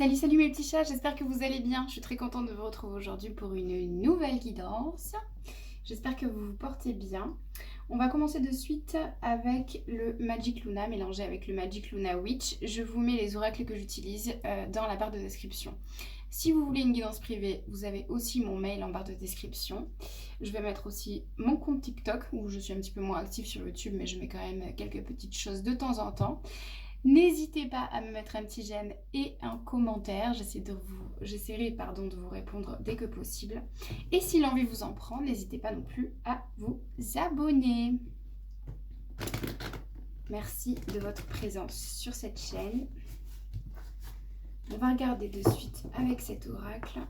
Salut, salut mes petits chats, j'espère que vous allez bien. Je suis très contente de vous retrouver aujourd'hui pour une nouvelle guidance. J'espère que vous vous portez bien. On va commencer de suite avec le Magic Luna mélangé avec le Magic Luna Witch. Je vous mets les oracles que j'utilise dans la barre de description. Si vous voulez une guidance privée, vous avez aussi mon mail en barre de description. Je vais mettre aussi mon compte TikTok où je suis un petit peu moins active sur YouTube, mais je mets quand même quelques petites choses de temps en temps. N'hésitez pas à me mettre un petit j'aime et un commentaire. J'essaierai de vous répondre dès que possible. Et si l'envie vous en prend, n'hésitez pas non plus à vous abonner. Merci de votre présence sur cette chaîne. On va regarder de suite avec cet oracle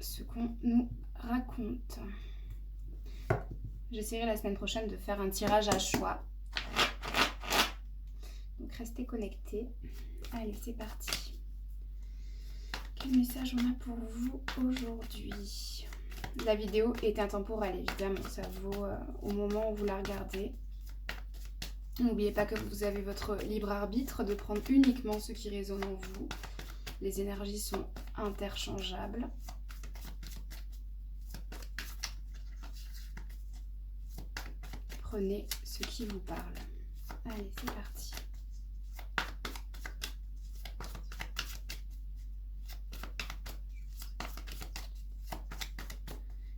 ce qu'on nous raconte. J'essaierai la semaine prochaine de faire un tirage à choix. Donc restez connectés. Allez, c'est parti. Quel message on a pour vous aujourd'hui? La vidéo est intemporelle, évidemment. Ça vaut au moment où vous la regardez. N'oubliez pas que vous avez votre libre arbitre de prendre uniquement ce qui résonne en vous. Les énergies sont interchangeables. Prenez ce qui vous parle. Allez, c'est parti.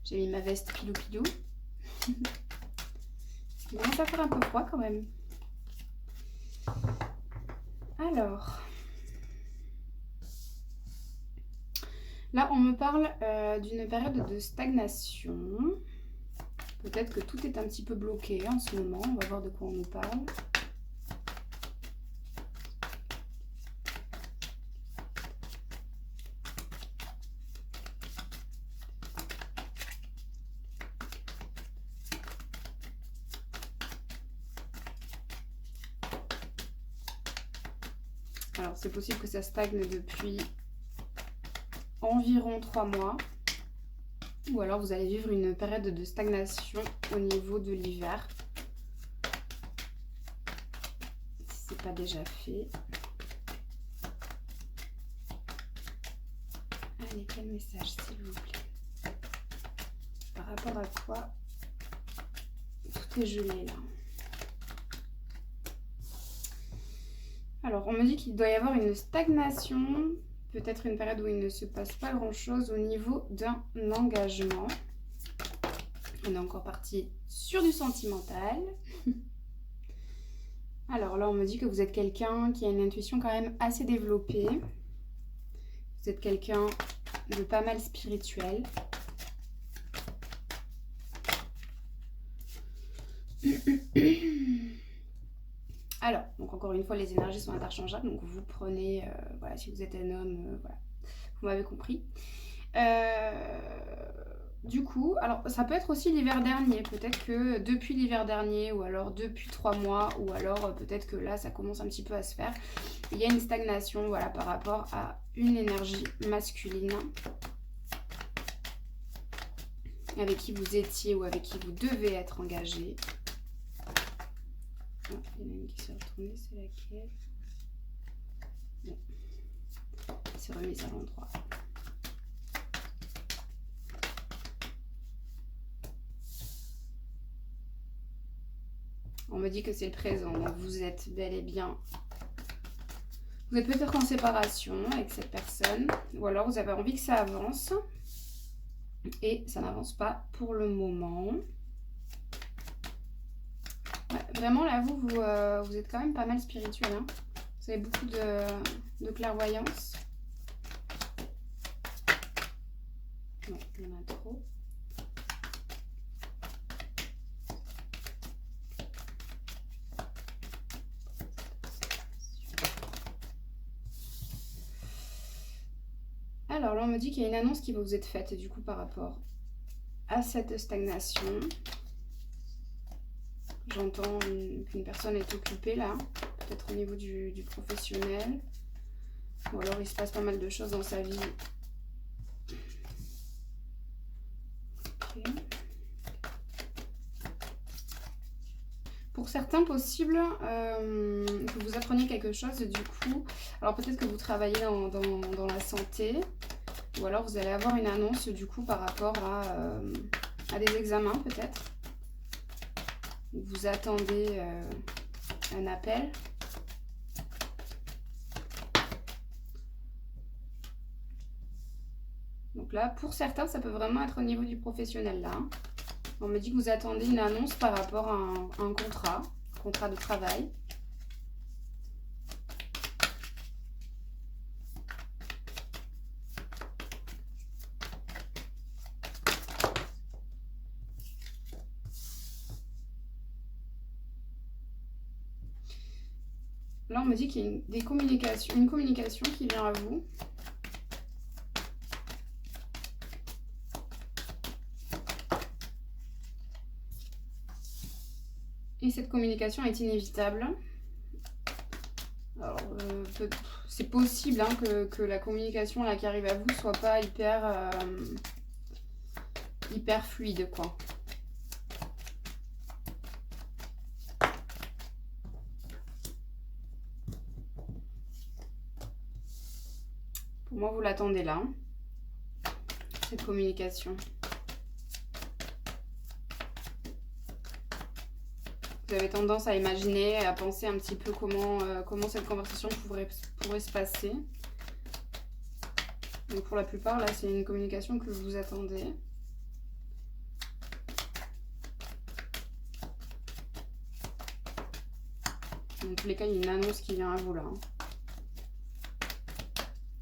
J'ai mis ma veste pilou-pilou. Il commence à faire un peu froid quand même. Alors, là on me parle d'une période de stagnation. Peut-être que tout est un petit peu bloqué en ce moment. On va voir de quoi on nous parle. Alors, c'est possible que ça stagne depuis environ 3 mois. Ou alors, vous allez vivre une période de stagnation au niveau de l'hiver. Si ce n'est pas déjà fait. Allez, quel message, s'il vous plaît? Par rapport à quoi tout est gelé, là. Alors, on me dit qu'il doit y avoir une stagnation, peut-être une période où il ne se passe pas grand-chose au niveau d'un engagement. On est encore parti sur du sentimental. Alors là, on me dit que vous êtes quelqu'un qui a une intuition quand même assez développée. Vous êtes quelqu'un de pas mal spirituel. Alors, donc encore une fois, les énergies sont interchangeables. Donc vous prenez, voilà, si vous êtes un homme, voilà, vous m'avez compris. Du coup, alors ça peut être aussi l'hiver dernier. Peut-être que depuis l'hiver dernier, ou alors depuis 3 mois, ou alors peut-être que là, ça commence un petit peu à se faire. Il y a une stagnation, voilà, par rapport à une énergie masculine avec qui vous étiez ou avec qui vous devez être engagé. Oh, il y en a une qui s'est retournée, c'est laquelle? Bon. Elle s'est remise à l'endroit. On me dit que c'est le présent, donc vous êtes bel et bien... Vous êtes peut-être en séparation avec cette personne, ou alors vous avez envie que ça avance, et ça n'avance pas pour le moment. Ouais, vraiment, là, vous êtes quand même pas mal spirituel. Hein. Vous avez beaucoup de clairvoyance. Non, il y en a trop. Alors là, on me dit qu'il y a une annonce qui va vous être faite, du coup, par rapport à cette stagnation. J'entends qu'une personne est occupée là, peut-être au niveau du professionnel. Ou alors il se passe pas mal de choses dans sa vie. Okay. Pour certains, possible que vous appreniez quelque chose du coup. Alors peut-être que vous travaillez dans la santé, ou alors vous allez avoir une annonce du coup par rapport à des examens peut-être. Vous attendez un appel. Donc là, pour certains, ça peut vraiment être au niveau du professionnel là. On me dit que vous attendez une annonce par rapport à un contrat de travail. Là, on me dit qu'il y a une communication qui vient à vous. Et cette communication est inévitable. Alors, c'est possible hein, que la communication là, qui arrive à vous soit pas hyper fluide, quoi. Pour moi, vous l'attendez là, cette communication. Vous avez tendance à imaginer, à penser un petit peu comment cette conversation pourrait se passer. Donc pour la plupart, là, c'est une communication que vous attendez. Dans tous les cas, il y a une annonce qui vient à vous là.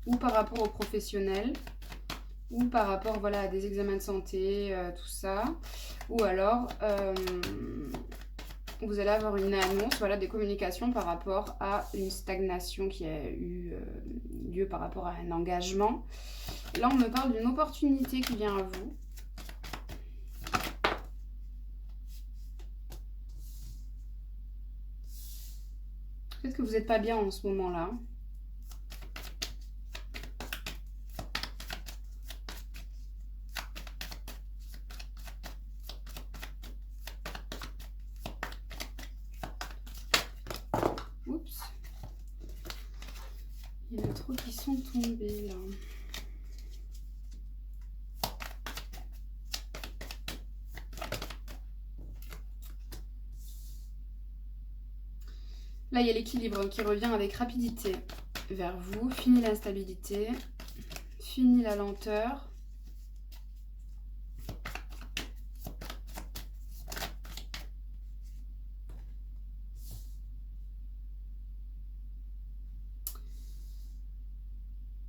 Ou par rapport aux professionnels, ou par rapport voilà, à des examens de santé, tout ça. Ou alors... vous allez avoir une annonce, voilà, des communications par rapport à une stagnation qui a eu lieu par rapport à un engagement. Là, on me parle d'une opportunité qui vient à vous. Peut-être que vous n'êtes pas bien en ce moment-là. Oups. Il y en a trop qui sont tombés là. Là, il y a l'équilibre qui revient avec rapidité vers vous. Fini l'instabilité, fini la lenteur.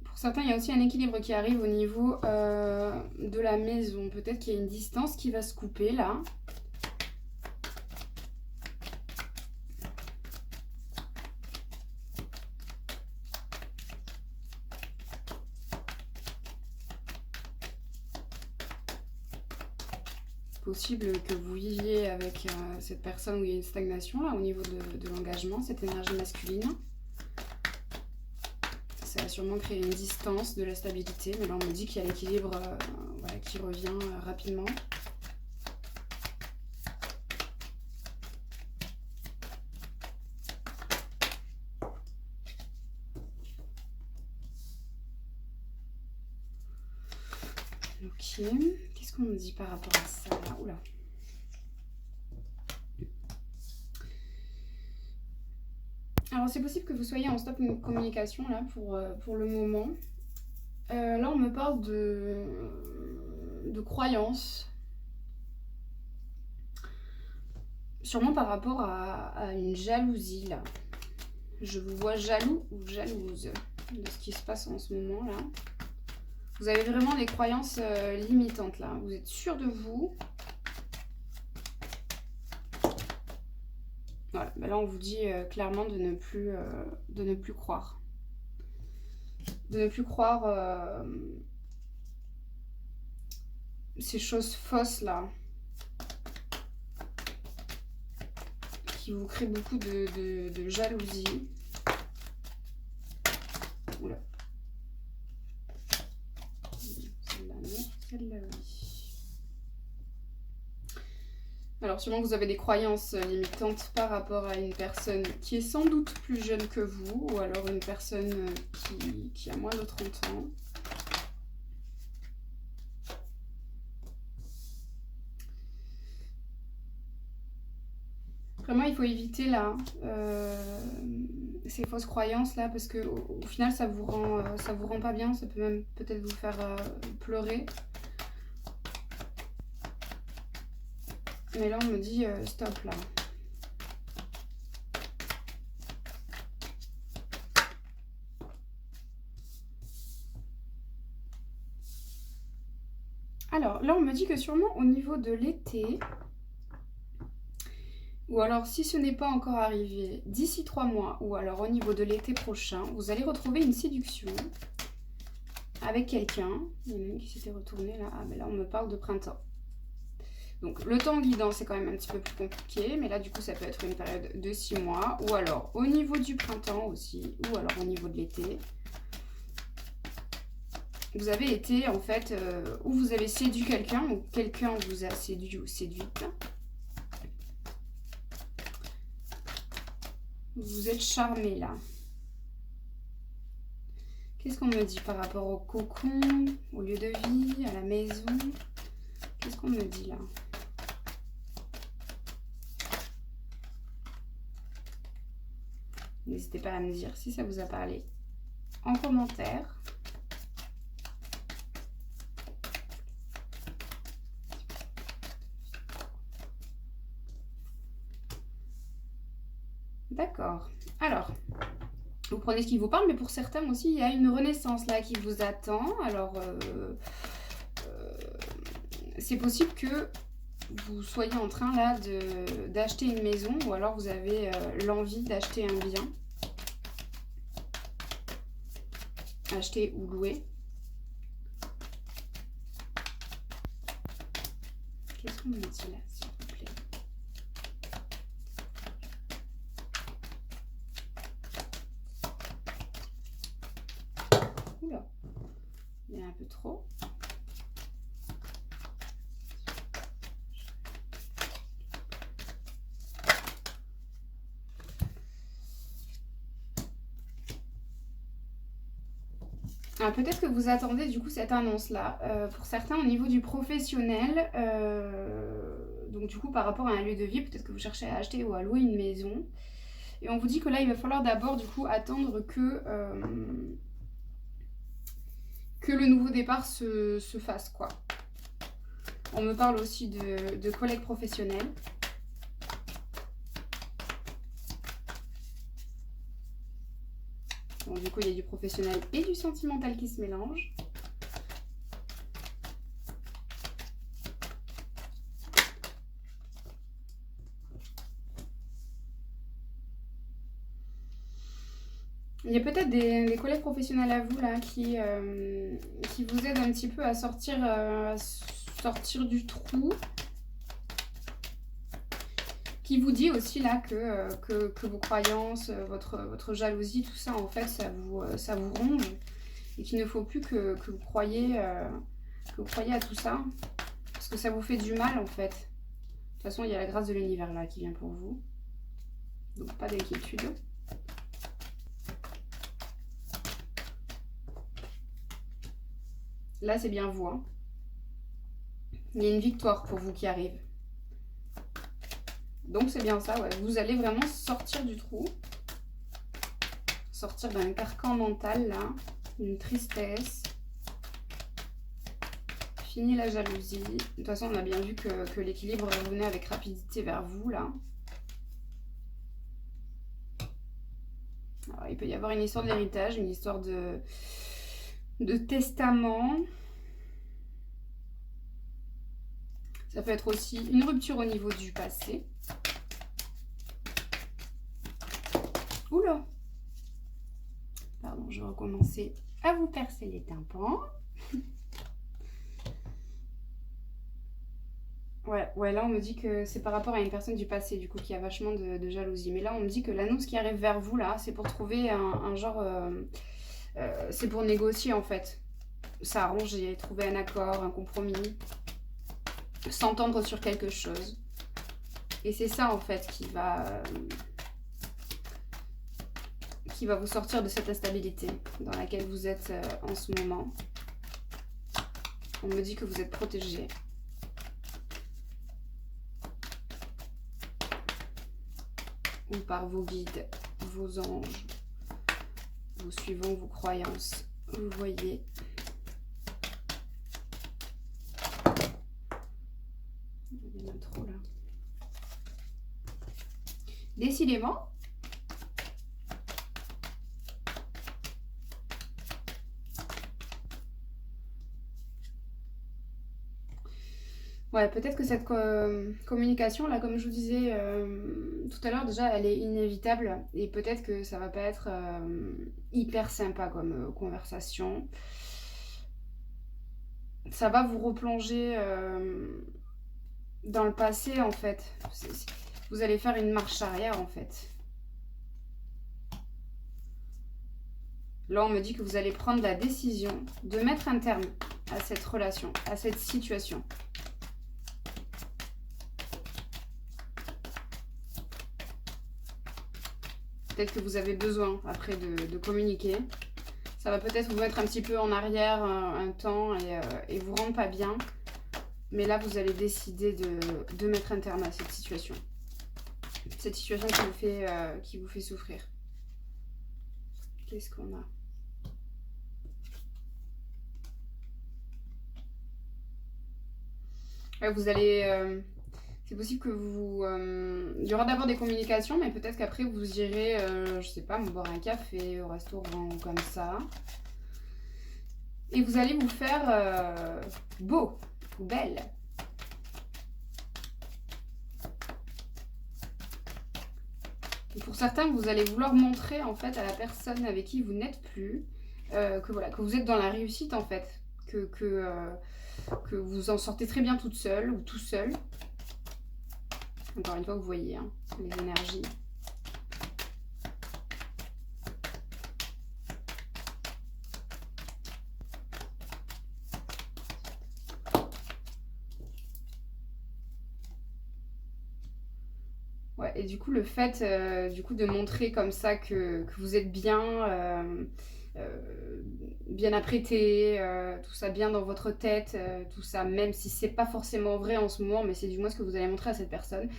Pour certains, il y a aussi un équilibre qui arrive au niveau de la maison. Peut-être qu'il y a une distance qui va se couper là. Possible que vous viviez avec cette personne où il y a une stagnation là au niveau de l'engagement, cette énergie masculine. Ça va sûrement créer une distance, de la stabilité, mais là on me dit qu'il y a l'équilibre voilà, qui revient rapidement. Ok, qu'est-ce qu'on me dit par rapport à ça là? Oula. Alors c'est possible que vous soyez en stop communication là pour le moment. Là on me parle de croyances. Sûrement par rapport à une jalousie là. Je vous vois jaloux ou jalouse de ce qui se passe en ce moment là. Vous avez vraiment des croyances limitantes là. Vous êtes sûr de vous. Voilà, ben là on vous dit clairement de ne plus croire. De ne plus croire ces choses fausses là. Qui vous créent beaucoup de jalousie. Oula. Celle-là non, celle-là oui. Alors alors sûrement que vous avez des croyances limitantes par rapport à une personne qui est sans doute plus jeune que vous, ou alors une personne qui a moins de 30 ans. Vraiment, il faut éviter là ces fausses croyances là, parce que au final, ça vous rend pas bien. Ça peut même peut-être vous faire pleurer. Mais là, on me dit stop là. Alors là, on me dit que sûrement au niveau de l'été, ou alors si ce n'est pas encore arrivé d'ici 3 mois, ou alors au niveau de l'été prochain, vous allez retrouver une séduction avec quelqu'un. Il y en a une qui s'était retournée là. Ah, mais là, on me parle de printemps. Donc le temps guidant, c'est quand même un petit peu plus compliqué, mais là du coup ça peut être une période de 6 mois, ou alors au niveau du printemps aussi, ou alors au niveau de l'été. Vous avez été en fait, ou vous avez séduit quelqu'un, ou quelqu'un vous a séduit ou séduite. Vous êtes charmé là. Qu'est-ce qu'on me dit par rapport au cocon, au lieu de vie, à la maison? Qu'est-ce qu'on me dit là? N'hésitez pas à me dire si ça vous a parlé en commentaire. D'accord. Alors, vous prenez ce qui vous parle, mais pour certains aussi, il y a une renaissance là qui vous attend. Alors, c'est possible que vous soyez en train là d'acheter une maison, ou alors vous avez l'envie d'acheter un bien. Acheter ou louer. Qu'est-ce qu'on me dit là, s'il vous plaît? Oula, il y a un peu trop. Peut-être que vous attendez du coup cette annonce-là. Pour certains, au niveau du professionnel, donc du coup par rapport à un lieu de vie, peut-être que vous cherchez à acheter ou à louer une maison. Et on vous dit que là, il va falloir d'abord du coup attendre que le nouveau départ se fasse, quoi. On me parle aussi de collègues professionnels. Donc, du coup, il y a du professionnel et du sentimental qui se mélangent. Il y a peut-être des collègues professionnels à vous là qui vous aident un petit peu à sortir du trou. Qui vous dit aussi là que vos croyances, votre jalousie, tout ça, en fait, ça vous ronge. Et qu'il ne faut plus que vous croyiez à tout ça. Parce que ça vous fait du mal, en fait. De toute façon, il y a la grâce de l'univers là qui vient pour vous. Donc, pas d'inquiétude. Là, c'est bien vous. Hein. Il y a une victoire pour vous qui arrive. Donc c'est bien ça, ouais. Vous allez vraiment sortir du trou. Sortir d'un carcan mental, là. Une tristesse. Fini la jalousie. De toute façon, on a bien vu que l'équilibre revenait avec rapidité vers vous, là. Alors, il peut y avoir une histoire d'héritage, une histoire de testament. Ça peut être aussi une rupture au niveau du passé. Oula! Pardon, je vais recommencer à vous percer les tympans. Ouais, là on me dit que c'est par rapport à une personne du passé, du coup, qui a vachement de jalousie. Mais là on me dit que l'annonce qui arrive vers vous, là, c'est pour trouver un genre... c'est pour négocier, en fait. S'arranger, trouver un accord, un compromis. S'entendre sur quelque chose. Et c'est ça en fait qui va vous sortir de cette instabilité dans laquelle vous êtes en ce moment. On me dit que vous êtes protégé. Ou par vos guides, vos anges, vos suivants, vos croyances. Vous voyez. Il y en a trop là. Décidément. Ouais, peut-être que cette communication, là, comme je vous disais tout à l'heure, déjà, elle est inévitable. Et peut-être que ça va pas être hyper sympa comme conversation. Ça va vous replonger dans le passé, en fait. Vous allez faire une marche arrière, en fait. Là, on me dit que vous allez prendre la décision de mettre un terme à cette relation, à cette situation. Peut-être que vous avez besoin, après, de communiquer. Ça va peut-être vous mettre un petit peu en arrière un temps et vous rendre pas bien. Mais là, vous allez décider de mettre un terme à cette situation. Cette situation qui vous fait souffrir. Qu'est-ce qu'on a ? Ouais, vous allez... c'est possible que vous... il y aura d'abord des communications, mais peut-être qu'après vous irez, je sais pas, boire un café au restaurant ou comme ça. Et vous allez vous faire beau ou belle. Et pour certains, vous allez vouloir montrer en fait à la personne avec qui vous n'êtes plus que voilà, que vous êtes dans la réussite en fait, que vous en sortez très bien toute seule ou tout seul. Encore une fois, vous voyez hein, les énergies. Ouais, et du coup, le fait de montrer comme ça que vous êtes bien apprêté, tout ça bien dans votre tête, tout ça, même si c'est pas forcément vrai en ce moment, mais c'est du moins ce que vous allez montrer à cette personne.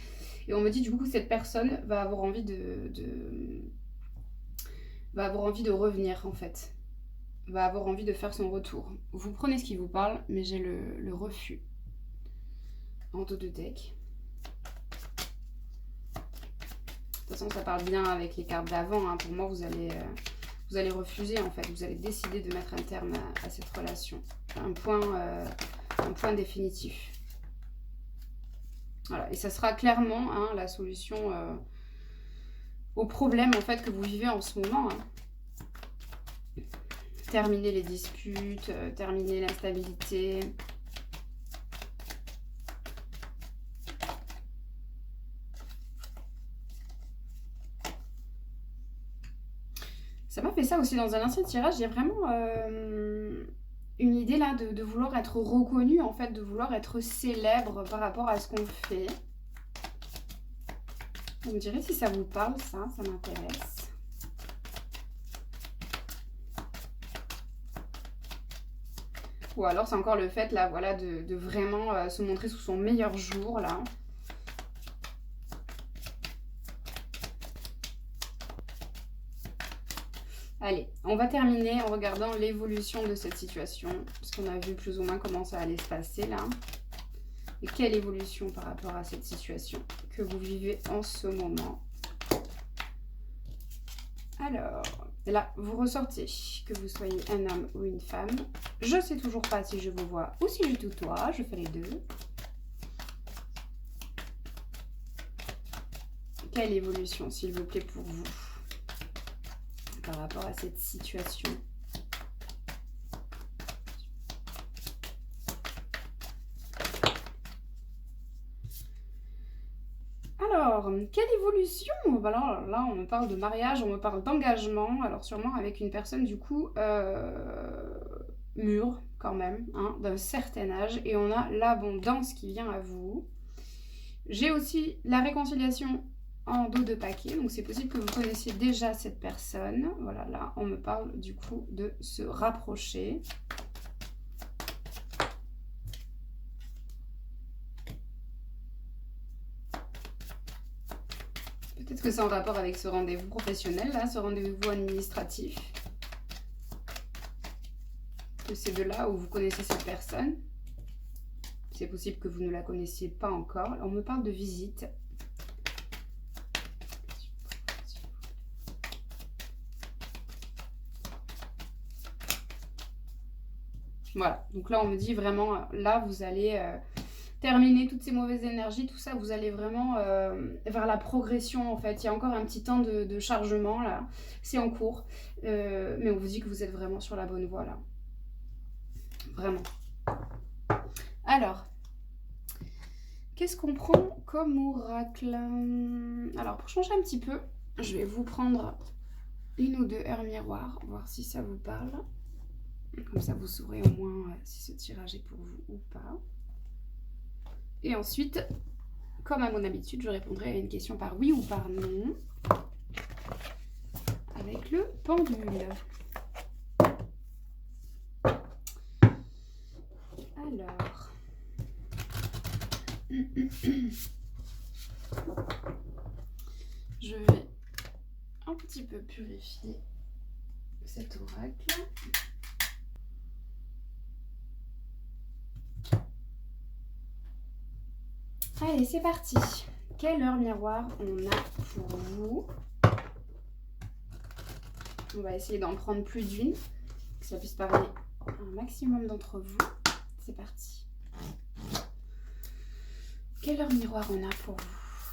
Et on me dit du coup que cette personne va avoir envie va avoir envie de revenir en fait, va avoir envie de faire son retour. Vous prenez ce qui vous parle, mais j'ai le refus en dos de deck. De toute façon, ça parle bien avec les cartes d'avant. Hein. Pour moi, vous allez refuser, en fait. Vous allez décider de mettre un terme à cette relation. Un point définitif. Voilà. Et ça sera clairement hein, la solution au problème, en fait, que vous vivez en ce moment. Hein. Terminer les disputes, terminer l'instabilité. Ça m'a fait ça aussi dans un ancien tirage. Il y a vraiment une idée là de vouloir être reconnu, en fait, de vouloir être célèbre par rapport à ce qu'on fait. Vous me direz si ça vous parle, ça m'intéresse. Ou alors c'est encore le fait là, voilà, de vraiment se montrer sous son meilleur jour là. Allez, on va terminer en regardant l'évolution de cette situation, parce qu'on a vu plus ou moins comment ça allait se passer là. Et quelle évolution par rapport à cette situation que vous vivez en ce moment. Alors, là, vous ressortez, que vous soyez un homme ou une femme. Je ne sais toujours pas si je vous vois ou si je tutoie, je fais les deux. Quelle évolution, s'il vous plaît, pour vous par rapport à cette situation. Alors, quelle évolution? Alors là, on me parle de mariage, on me parle d'engagement, alors sûrement avec une personne du coup mûre quand même, hein, d'un certain âge, et on a l'abondance qui vient à vous. J'ai aussi la réconciliation en dos de paquet, donc c'est possible que vous connaissiez déjà cette personne. Voilà, là, on me parle du coup de se rapprocher. Peut-être que c'est en rapport avec ce rendez-vous professionnel, là, ce rendez-vous administratif. Que c'est de là où vous connaissez cette personne. C'est possible que vous ne la connaissiez pas encore. On me parle de visite. Voilà, donc là on me dit vraiment, là vous allez terminer toutes ces mauvaises énergies, tout ça, vous allez vraiment vers la progression en fait. Il y a encore un petit temps de chargement là, c'est en cours, mais on vous dit que vous êtes vraiment sur la bonne voie là. Vraiment. Alors, qu'est-ce qu'on prend comme oracle? Alors, pour changer un petit peu, je vais vous prendre une ou deux heures miroirs, voir si ça vous parle. Comme ça, vous saurez au moins si ce tirage est pour vous ou pas. Et ensuite, comme à mon habitude, je répondrai à une question par oui ou par non. Avec le pendule. Alors... je vais un petit peu purifier cet oracle. Allez, c'est parti. Quelle heure miroir on a pour vous? On va essayer d'en prendre plus d'une, que ça puisse parler à un maximum d'entre vous. C'est parti. Quelle heure miroir on a pour vous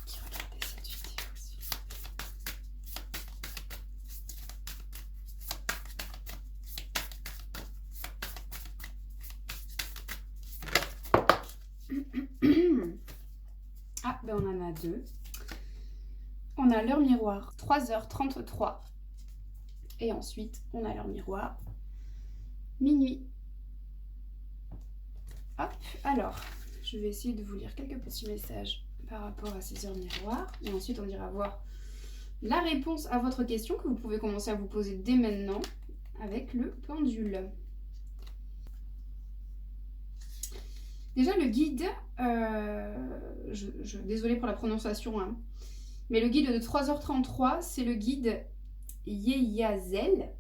qui regardez cette vidéo aussi? Ah, ben on en a deux. On a l'heure miroir 3h33. Et ensuite, on a l'heure miroir minuit. Hop, alors, je vais essayer de vous lire quelques petits messages par rapport à ces heures miroirs. Et ensuite, on ira voir la réponse à votre question que vous pouvez commencer à vous poser dès maintenant avec le pendule. Déjà, le guide, désolée pour la prononciation, hein, mais le guide de 3h33, c'est le guide Yeyazel,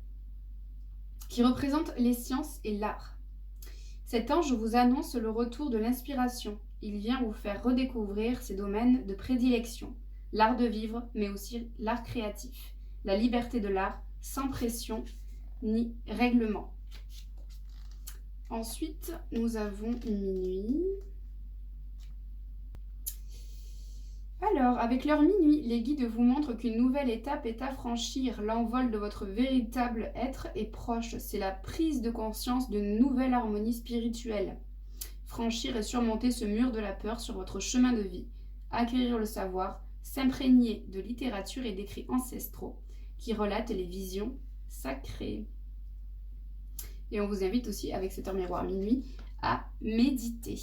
qui représente les sciences et l'art. Cet ange vous annonce le retour de l'inspiration. Il vient vous faire redécouvrir ses domaines de prédilection, l'art de vivre, mais aussi l'art créatif, la liberté de l'art, sans pression ni règlement. Ensuite, nous avons minuit. Alors, avec l'heure minuit, les guides vous montrent qu'une nouvelle étape est à franchir. L'envol de votre véritable être est proche. C'est la prise de conscience d'une nouvelle harmonie spirituelle. Franchir et surmonter ce mur de la peur sur votre chemin de vie. Acquérir le savoir, s'imprégner de littérature et d'écrits ancestraux qui relatent les visions sacrées. Et on vous invite aussi, avec cette heure miroir minuit, à méditer.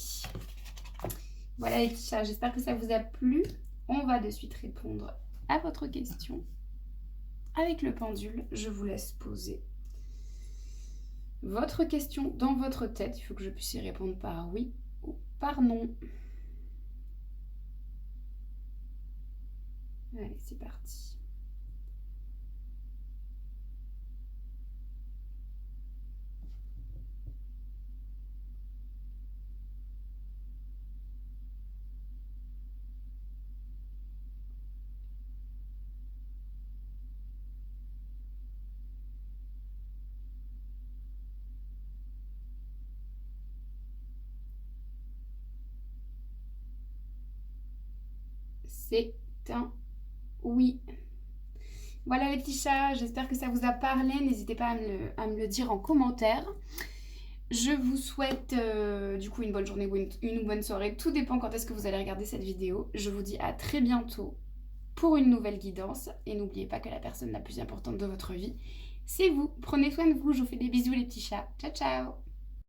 Voilà les petits chats, j'espère que ça vous a plu. On va de suite répondre à votre question. Avec le pendule, je vous laisse poser votre question dans votre tête. Il faut que je puisse y répondre par oui ou par non. Allez, c'est parti. C'est un oui. Voilà les petits chats, j'espère que ça vous a parlé. N'hésitez pas à me le dire en commentaire. Je vous souhaite du coup une bonne journée ou une bonne soirée. Tout dépend quand est-ce que vous allez regarder cette vidéo. Je vous dis à très bientôt pour une nouvelle guidance. Et n'oubliez pas que la personne la plus importante de votre vie, c'est vous. Prenez soin de vous. Je vous fais des bisous les petits chats. Ciao, ciao!